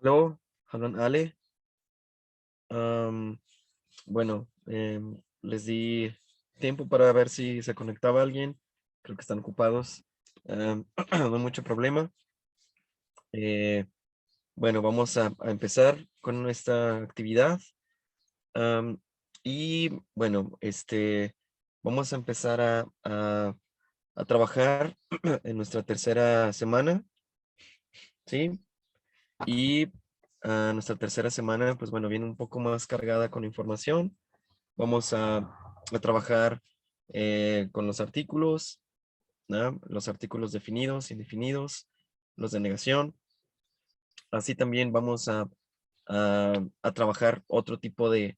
Hello, Hanan Ale. Am, bueno, les di tiempo para ver si se conectaba alguien. Creo que están ocupados. No hay mucho problema. Eh, bueno, vamos a empezar con esta actividad. Am, y bueno, vamos a empezar a trabajar en nuestra tercera semana, ¿sí? Y nuestra tercera semana, pues bueno, viene un poco más cargada con información. Vamos a trabajar con los artículos, ¿no? Los artículos definidos, indefinidos, los de negación. Así también vamos a trabajar otro tipo de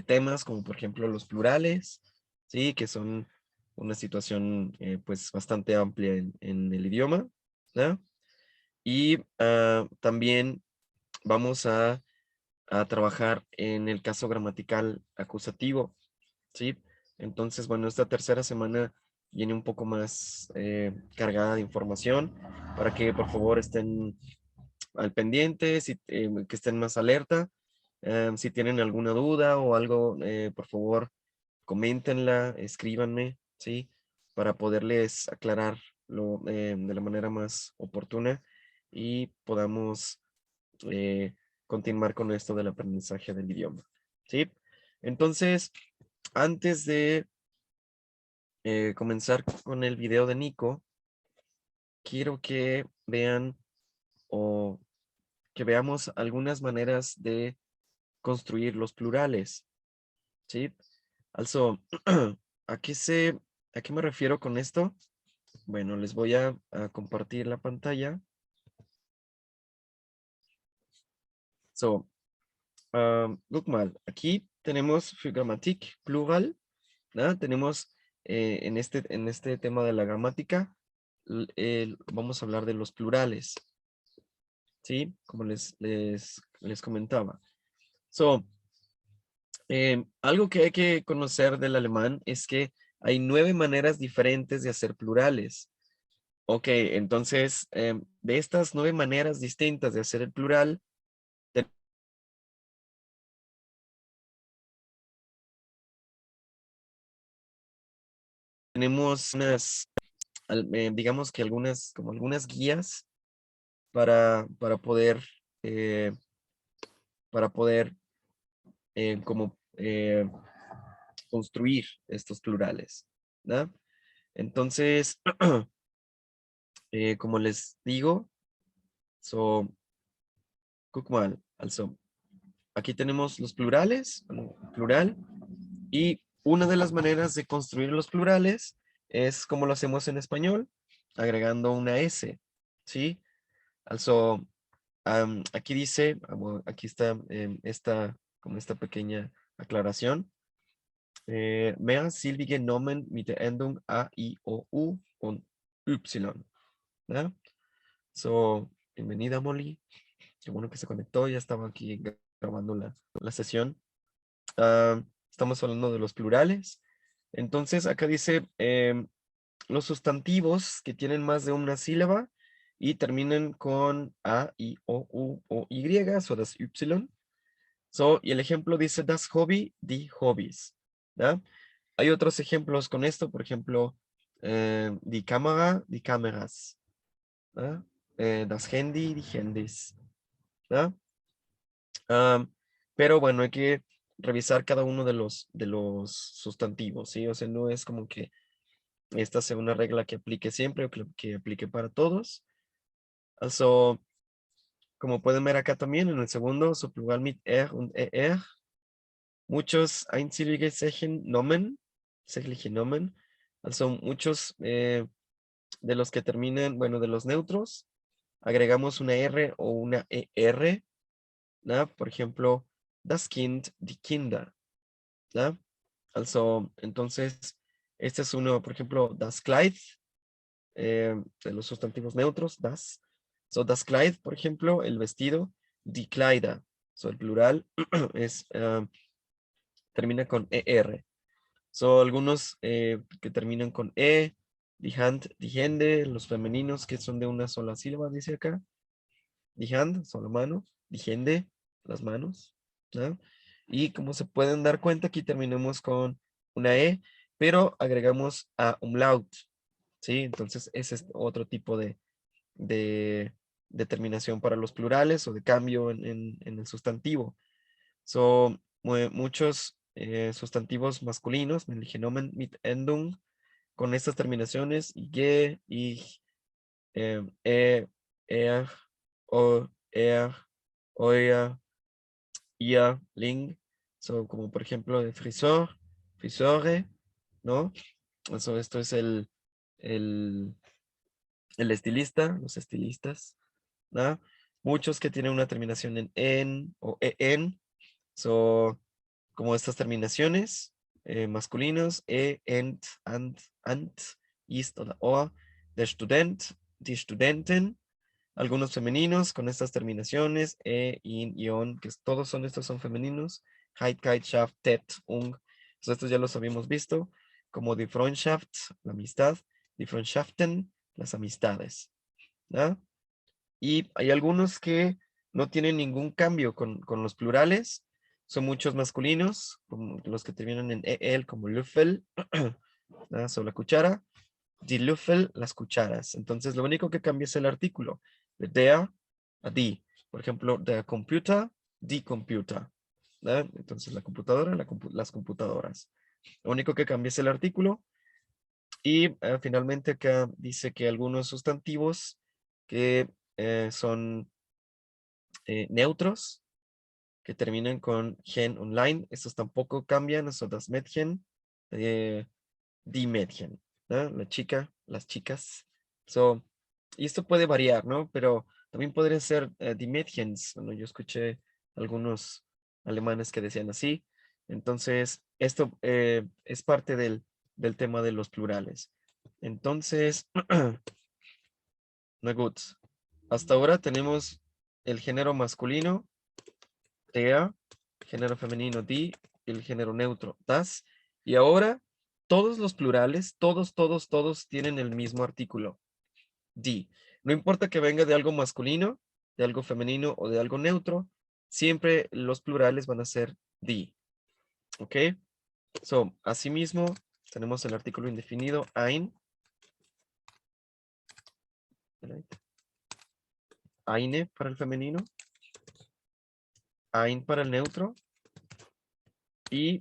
temas, como por ejemplo los plurales, ¿sí? Que son una situación pues bastante amplia en el idioma, ¿no? Y también vamos a trabajar en el caso gramatical acusativo, ¿sí? Entonces, bueno, esta tercera semana viene un poco más cargada de información para que por favor estén al pendiente, que estén más alerta. Si tienen alguna duda o algo, por favor, coméntenla, escríbanme, ¿sí? Para poderles aclarar de la manera más oportuna y podamos eh, continuar con esto del aprendizaje del idioma, ¿sí? Entonces, antes de comenzar con el video de Nico, quiero que vean o que veamos algunas maneras de construir los plurales, ¿sí? Also, ¿a a qué me refiero con esto? Bueno, les voy a compartir la pantalla. So, guck mal, aquí tenemos für Grammatik plural, ¿no? Tenemos en este tema de la gramática, vamos a hablar de los plurales, ¿sí? Como les comentaba. So, algo que hay que conocer del alemán es que hay 9 maneras diferentes de hacer plurales. Ok, entonces, de estas 9 maneras distintas de hacer el plural, tenemos digamos que como algunas guías para poder, eh, para poder como construir estos plurales, ¿no? Entonces, como les digo, so, guck mal, also, aquí tenemos los plurales, bueno, plural, y una de las maneras de construir los plurales es como lo hacemos en español, agregando una S, ¿sí? Also, aquí dice, bueno, aquí está como esta pequeña aclaración. Mehrsilbige Nomen mit der Endung A, I, O, U und Y. ¿Ya? So, bienvenida Molly. Qué bueno que se conectó, ya estaba aquí grabando la sesión. Estamos hablando de los plurales. Entonces, acá dice los sustantivos que tienen más de una sílaba y terminan con A, I, O, U o Y, so das Y. So, y el ejemplo dice das Hobby, die Hobbys. ¿Ya? Hay otros ejemplos con esto, por ejemplo, die Kamera, die Kameras. ¿Ya? Das Handy, die Handys. ¿Ya? Pero bueno, hay que revisar cada uno de los sustantivos, ¿sí? O sea, no es como que esta sea una regla que aplique siempre o que aplique para todos. Also, como pueden ver acá también en el segundo, su plural mit er und er, muchos einsilbige sächliche Nomen, also muchos de los que terminan, bueno, de los neutros, agregamos una R o una ER, ¿no? Por ejemplo, das Kind, die Kinder, ¿no? Also, entonces, este es uno, por ejemplo, das Kleid, de los sustantivos neutros, das. So, das Kleid, por ejemplo, el vestido, die Kleider. So, el plural es, termina con ER. So, algunos que terminan con E, die Hand, die Hände, los femeninos que son de una sola sílaba, dice acá. die Hand, son la mano, die Hände, las manos, ¿no? Y como se pueden dar cuenta, aquí terminamos con una E, pero agregamos a umlaut, ¿sí? Entonces, ese es otro tipo de determinación para los plurales o de cambio en el sustantivo. So, muchos sustantivos masculinos, männliche Nomen mit Endung, con estas terminaciones, ge, ich, er, o, euer, ihr, ling. So, como por ejemplo de frisor, frisore, ¿no? So, esto es el, el estilista, los estilistas, ¿no? Muchos que tienen una terminación en o en. So, como estas terminaciones masculinos, ent, ant, ist oder o, der Student, die Studentin, algunos femeninos con estas terminaciones, in, ion, que todos estos son femeninos, heit, keit, schaft, tet, ung, so, estos ya los habíamos visto, como die Freundschaft, la amistad, die Freundschaften, las amistades, ¿no? Y hay algunos que no tienen ningún cambio con los plurales. Son muchos masculinos, como los que terminan en el, como Löffel, sobre la cuchara. Die Löffel, las cucharas. Entonces, lo único que cambia es el artículo. De der a die. Por ejemplo, der Computer, die Computer. ¿No? Entonces, la computadora, las computadoras. Lo único que cambia es el artículo. Y finalmente acá dice que algunos sustantivos que son neutros, que terminan con gen online, estos tampoco cambian, eso das Mädchen, die Mädchen, ¿no? La chica, las chicas. So, y esto puede variar, ¿no? Pero también podría ser die Mädchens. Bueno, yo escuché algunos alemanes que decían así. Entonces, esto es parte del tema de los plurales. Entonces, na gut. Hasta ahora tenemos el género masculino, der, género femenino, die, y el género neutro, das. Y ahora todos los plurales, todos tienen el mismo artículo, die. No importa que venga de algo masculino, de algo femenino o de algo neutro, siempre los plurales van a ser die. ¿Ok? So, asimismo, tenemos el artículo indefinido, ein. Eine para el femenino, ein para el neutro. Y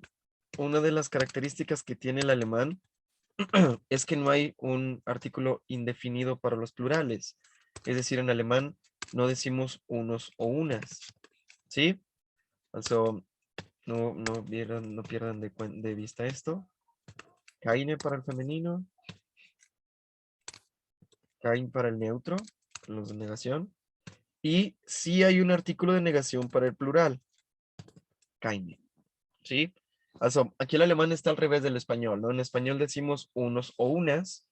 una de las características que tiene el alemán es que no hay un artículo indefinido para los plurales. Es decir, en alemán no decimos unos o unas. ¿Sí? Also, no pierdan de vista esto. Keine para el femenino. Kein para el neutro, los de negación. Y sí hay un artículo de negación para el plural. Keine. ¿Sí? Also, aquí el alemán está al revés del español, ¿no? En español decimos unos o unas,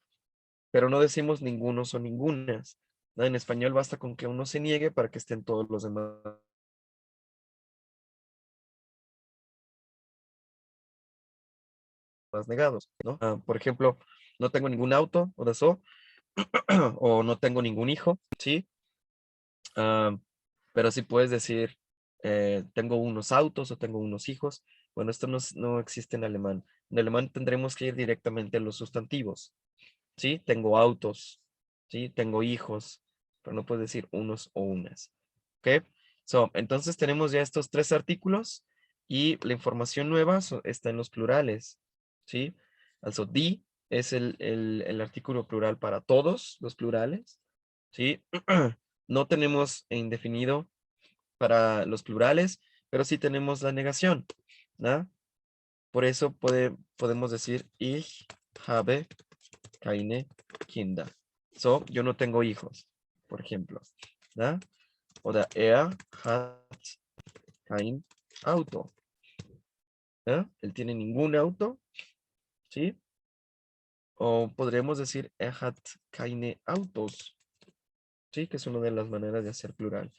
pero no decimos ningunos o ningunas, ¿no? En español basta con que uno se niegue para que estén todos los demás negados, ¿no? Por ejemplo, no tengo ningún auto, o eso, o no tengo ningún hijo, ¿sí? Pero sí puedes decir, tengo unos autos o tengo unos hijos. Bueno, esto no existe en alemán. En alemán tendremos que ir directamente a los sustantivos, ¿sí? Tengo autos, ¿sí? Tengo hijos, pero no puedes decir unos o unas, ¿ok? So, entonces tenemos ya estos tres artículos y la información nueva está en los plurales, ¿sí? Also, die es el artículo plural para todos los plurales, ¿sí? No tenemos indefinido para los plurales, pero sí tenemos la negación, ¿no? Por eso podemos decir ich habe keine Kinder. So, yo no tengo hijos, por ejemplo, ¿no? Oder hat kein Auto. ¿No? Él tiene ningún auto, ¿sí? O podríamos decir hat keine Autos, ¿sí? Que es una de las maneras de hacer plural.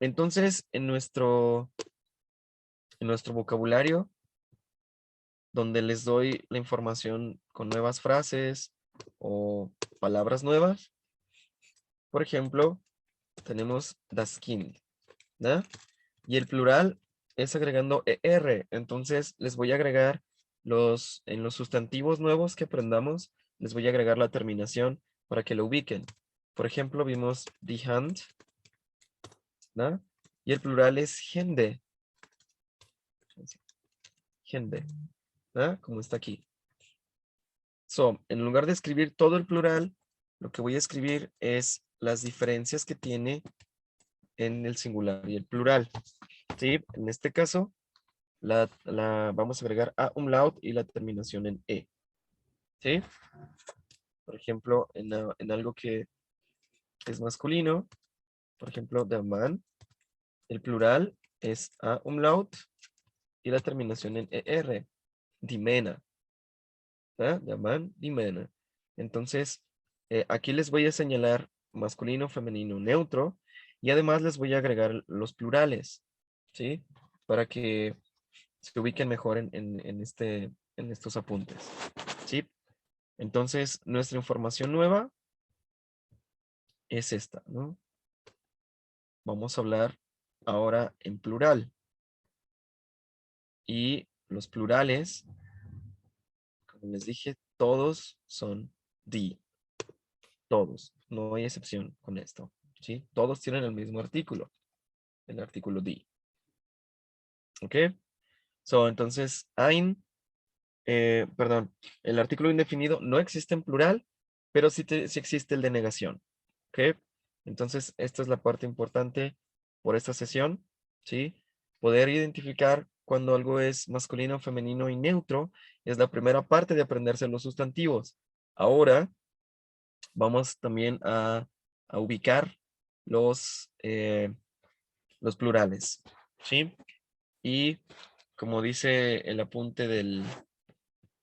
Entonces, en nuestro vocabulario, donde les doy la información con nuevas frases o palabras nuevas, por ejemplo, tenemos das Kind, ¿no? Y el plural es agregando ER. Entonces les voy a agregar en los sustantivos nuevos que aprendamos, les voy a agregar la terminación para que lo ubiquen. Por ejemplo, vimos die Hand, ¿no? Y el plural es Hände. Hände, ¿no? Como está aquí. So, en lugar de escribir todo el plural, lo que voy a escribir es las diferencias que tiene en el singular y el plural. ¿Sí? En este caso, vamos a agregar a umlaut y la terminación en E. ¿Sí? Por ejemplo, en algo que es masculino, por ejemplo, der Mann, el plural es a umlaut y la terminación en ER, die Männer. ¿Ah? Der Mann, die Männer. Entonces, aquí les voy a señalar masculino, femenino, neutro, y además les voy a agregar los plurales, ¿sí? Para que se ubiquen mejor en estos apuntes, ¿sí? Entonces, nuestra información nueva es esta, ¿no? Vamos a hablar ahora en plural. Y los plurales, como les dije, todos son die. Todos. No hay excepción con esto, ¿sí? Todos tienen el mismo artículo, el artículo die. ¿Ok? So, entonces, perdón, el artículo indefinido no existe en plural, pero sí existe el de negación. ¿Ok? Entonces, esta es la parte importante por esta sesión, ¿sí? Poder identificar cuando algo es masculino, femenino y neutro es la primera parte de aprenderse los sustantivos. Ahora, vamos también a ubicar los plurales, ¿sí? Y como dice el apunte del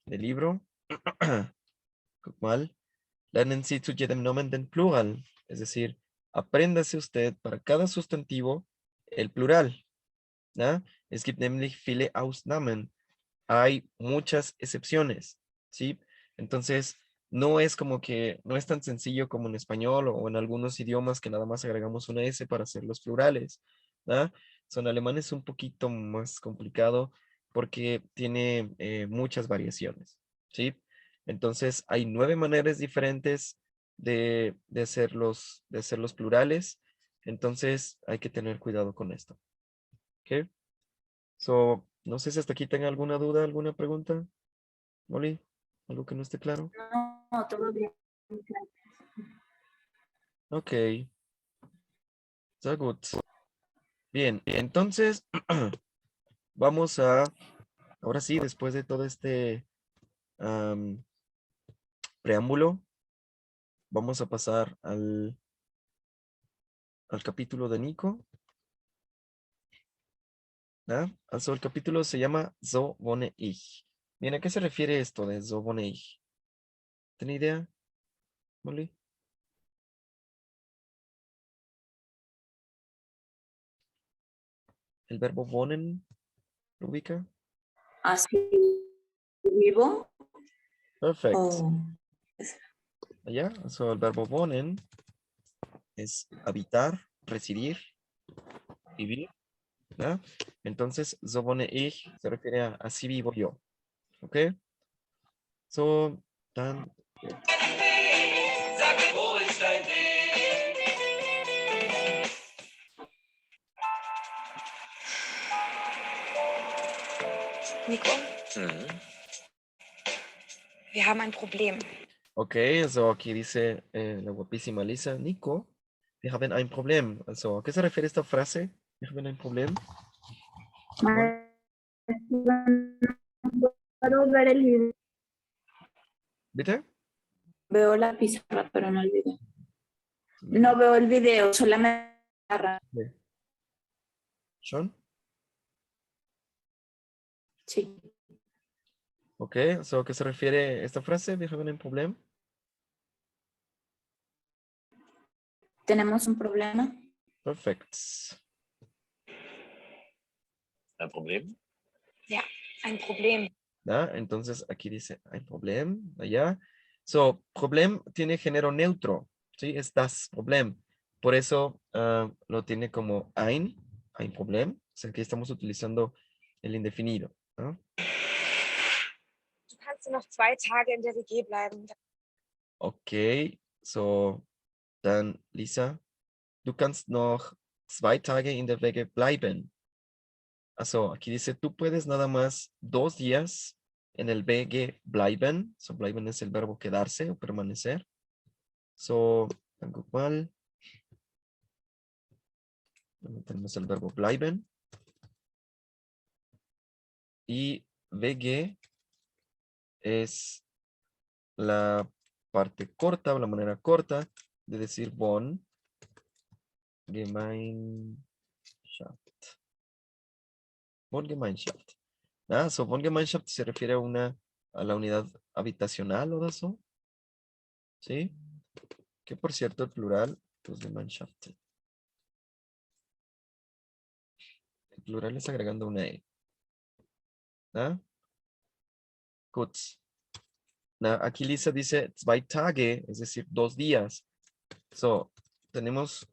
libro, ¿cuál? Lernen Sie zu jedem Nomen den Plural. Es decir, apréndase usted para cada sustantivo el plural. ¿Ya? Es gibt nämlich viele Ausnahmen. Hay muchas excepciones, ¿sí? Entonces, no es como que, no es tan sencillo como en español o en algunos idiomas que nada más agregamos una S para hacer los plurales, ¿ya? Son alemanes un poquito más complicado porque tiene muchas variaciones, ¿sí? Entonces, hay 9 maneras diferentes de hacer los plurales. Entonces, hay que tener cuidado con esto, ¿ok? So, no sé si hasta aquí tenga alguna duda, alguna pregunta. Molly, ¿algo que no esté claro? No, todo bien. Ok, so good. Bien, entonces vamos ahora sí, después de todo este preámbulo, vamos a pasar al capítulo de Nico. ¿Ah? El capítulo se llama So wohne ich. Bien, ¿a qué se refiere esto de So wohne ich? ¿Tiene idea, Molly? ¿El verbo wohnen lo ubica? Así vivo. Perfect. Oh. Allá, el verbo wohnen es habitar, residir, vivir, ¿ya? Entonces, so wohne ich se refiere a así vivo yo, ¿ok? So, dann, Sag mir, wo ist dein Weg? Nico, wir haben ein Problem. ok, so aquí dice la guapísima Lisa, Nico, wir haben ein Problem. So, ¿a qué se refiere esta frase? Wir haben ein Problem. Puedo ver el video. ¿Bitte? Veo la pizarra, pero no el video. No veo el video, solamente la pizarra. Okay. ¿Schon? Sí. Ok, so, ¿a qué se refiere esta frase? Wir haben ein Problem. ¿Tenemos un problema? Perfect. Ein Problem? Ja, ein Problem. ¿Ya? Entonces aquí dice ein Problem, allá. So, Problem tiene género neutro, ¿sí? Es das Problem. Por eso lo tiene como ein Problem. O sea, aquí estamos utilizando el indefinido, ¿no? Du kannst noch 2 Tage in der WG bleiben. Okay, so, dann Lisa, du kannst noch 2 Tage in der Wege bleiben. Also, aquí dice, tú puedes nada más 2 días en el Wege bleiben. So, bleiben es el verbo quedarse o permanecer. So, dann guck mal. Tenemos el verbo bleiben. Y Wege es la parte corta o la manera corta de decir Wohngemeinschaft. Wohngemeinschaft. So Wohngemeinschaft se refiere a la unidad habitacional o eso. ¿Sí? Que por cierto el plural, pues Gemeinschaft. El plural es agregando una E. ¿Ah? Gut. Aquí Lisa dice 2 Tage, es decir, 2 días. So, tenemos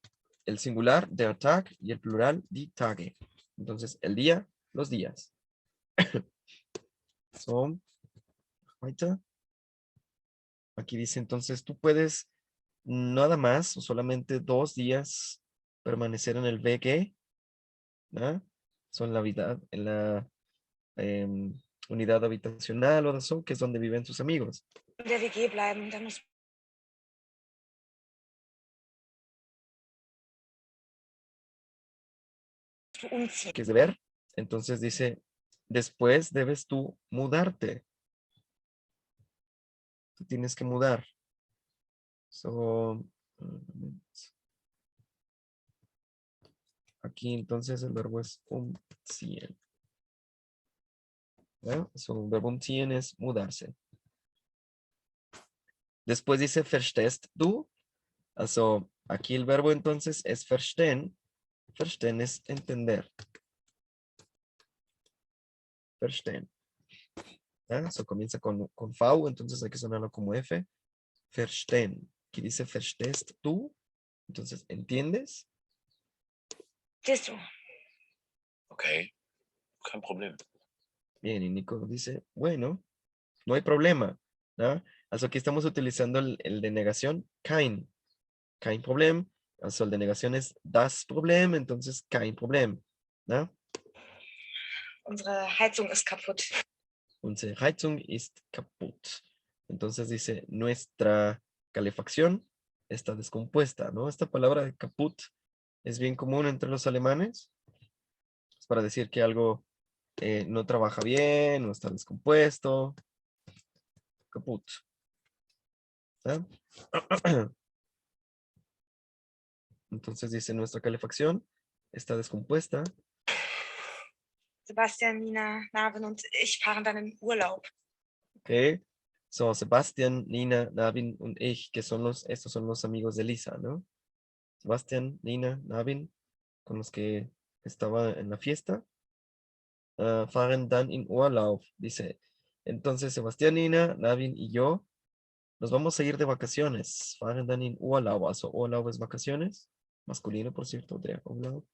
el singular, der Tag, y el plural, die Tage. Entonces, el día, los días. So, weiter. Aquí dice entonces, tú puedes nada más o solamente 2 días permanecer en el WG, ¿no? Son en la unidad habitacional o eso, que es donde viven sus amigos. In der WG bleiben. Da musst du umziehen. Que es deber. Entonces dice, después debes tú mudarte. Tú tienes que mudar. So, aquí entonces el verbo es umziehen. ¿No? So, el verbo umziehen es mudarse. Después dice, verstehst du? Also, aquí el verbo entonces es verstehen. Verstehen es entender. Verstehen. So comienza con V, entonces hay que sonarlo como F. Verstehen. Aquí dice, verstehst du? Entonces, ¿entiendes? Siehst du. Okay, kein Problem. Bien, y Nico dice, bueno, no hay problema. ¿No? Also, aquí estamos utilizando el de negación, kein Problem. Also, el de negación es das Problem, entonces kein Problem. ¿No? Unsere Heizung ist kaputt. Unsere Heizung ist kaputt. Entonces dice, nuestra calefacción está descompuesta, ¿no? Esta palabra de kaputt es bien común entre los alemanes. Es para decir que algo no trabaja bien o está descompuesto. Kaputt. ¿Ah? Entonces dice, nuestra calefacción está descompuesta. Sebastian, Nina, Navin und ich fahren dann in Urlaub. Okay. So, Sebastian, Nina, Navin und ich, estos son los amigos de Lisa, ¿no? Sebastian, Nina, Navin, con los que estaba en la fiesta, fahren dann in Urlaub, dice. Entonces, Sebastián, Nina, Navin y yo nos vamos a ir de vacaciones. Fahren dann in Urlaub, also Urlaub es vacaciones, masculino, por cierto, der Urlaub.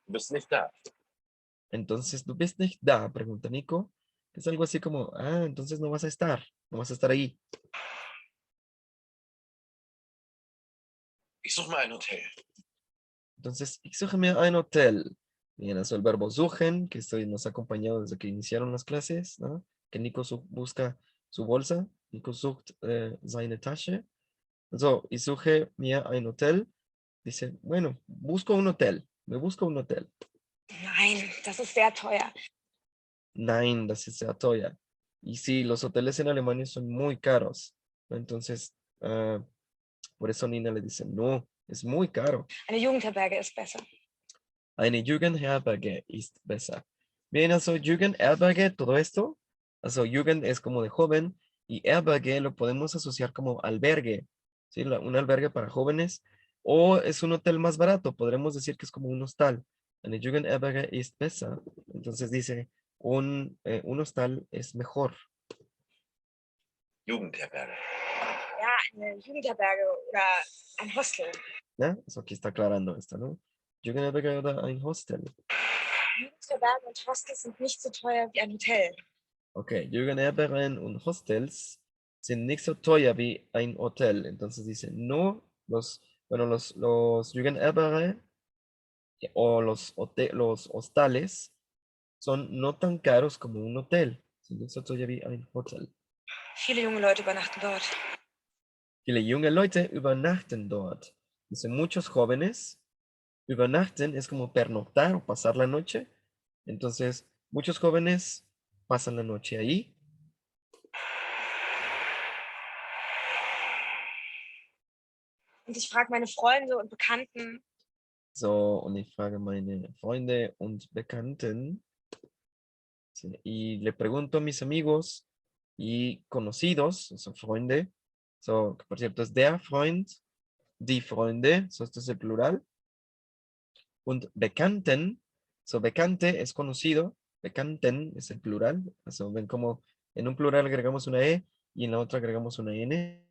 Du bist nicht da. Entonces, ¿tú bist nicht da? Pregunta Nico. Es algo así como, entonces no vas a estar ahí. Ich suche mir ein Hotel. Entonces, ich suche mir ein Hotel. Bien, eso el verbo suchen, que nos ha acompañado desde que iniciaron las clases, ¿no? Que Nico busca su bolsa. Nico sucht seine Tasche. So, ich suche mir ein Hotel. Dice, bueno, busco un hotel. Me busco un hotel. Nein, das ist sehr teuer. Nein, das ist sehr teuer. Y sí, los hoteles en Alemania son muy caros. Entonces, por eso Nina le dice, no, es muy caro. Eine Jugendherberge ist besser. Eine Jugendherberge ist besser. Bien, also Jugendherberge, todo esto. Also Jugend es como de joven y Herberge lo podemos asociar como albergue. ¿Sí? Un albergue para jóvenes. O es un hotel más barato. Podremos decir que es como un hostal. Eine Jugendherberge ist besser. Entonces dice, un hostal es mejor. Jugendherberge. Ja, eine Jugendherberge oder ein Hostel. ¿Ya? Eso aquí está aclarando esto, ¿no? Jugendherberge oder ein Hostel. Jugendherbergen und Hostels sind nicht so teuer wie ein Hotel. Okay, Jugendherbergen und Hostels sind nicht so teuer wie ein Hotel. Entonces dice, no, los Jugendherberge o los hostales son no tan caros como un hotel. Sind nicht so teuer wie ein Hotel. Viele junge Leute übernachten dort. Viele junge Leute übernachten dort. Dice, muchos jóvenes übernachten es como pernoctar o pasar la noche. Entonces, muchos jóvenes pasan la noche ahí. Und ich frage meine Freunde und Bekannten, So, und ich frage meine Freunde und Bekannten. Sí, y le pregunto a mis amigos y conocidos, o sea, Freunde. So, que por cierto es der Freund, die Freunde, so esto es el plural. Und Bekannten, so Bekannte es conocido, Bekannten es el plural. So, ven como en un plural agregamos una E y en la otra agregamos una N.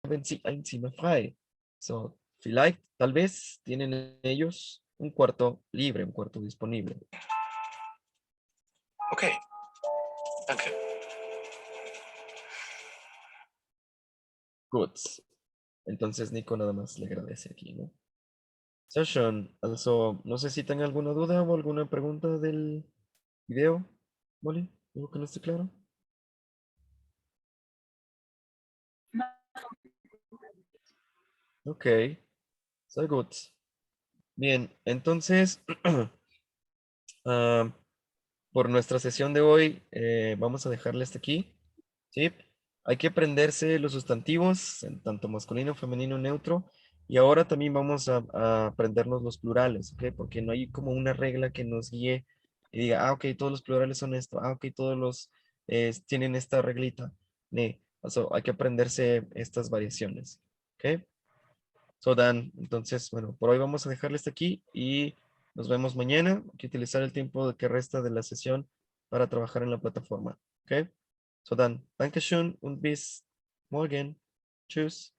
Haben sie ein Zimmer frei. So, vielleicht, tal vez, tienen ellos un cuarto libre, un cuarto disponible. Okay. Danke. Gut. Entonces Nico nada más le agradece aquí, ¿no? Sehr schön. Also, no sé si tengan alguna duda o alguna pregunta del video. Molly, ¿algo que no esté claro? Ok. Sehr gut. Bien, entonces, por nuestra sesión de hoy, vamos a dejarle hasta aquí. ¿Sí? Hay que aprenderse los sustantivos, en tanto masculino, femenino, neutro. Y ahora también vamos a aprendernos los plurales, ¿ok? Porque no hay como una regla que nos guíe y diga, ah, ok, todos los plurales son esto, ah, ok, todos los tienen esta reglita. Hay que aprenderse estas variaciones, ¿ok? So, Dan, entonces, bueno, por hoy vamos a dejarle hasta aquí y nos vemos mañana. Hay que utilizar el tiempo que resta de la sesión para trabajar en la plataforma, ¿ok? So dann, Dankeschön und bis morgen. Tschüss.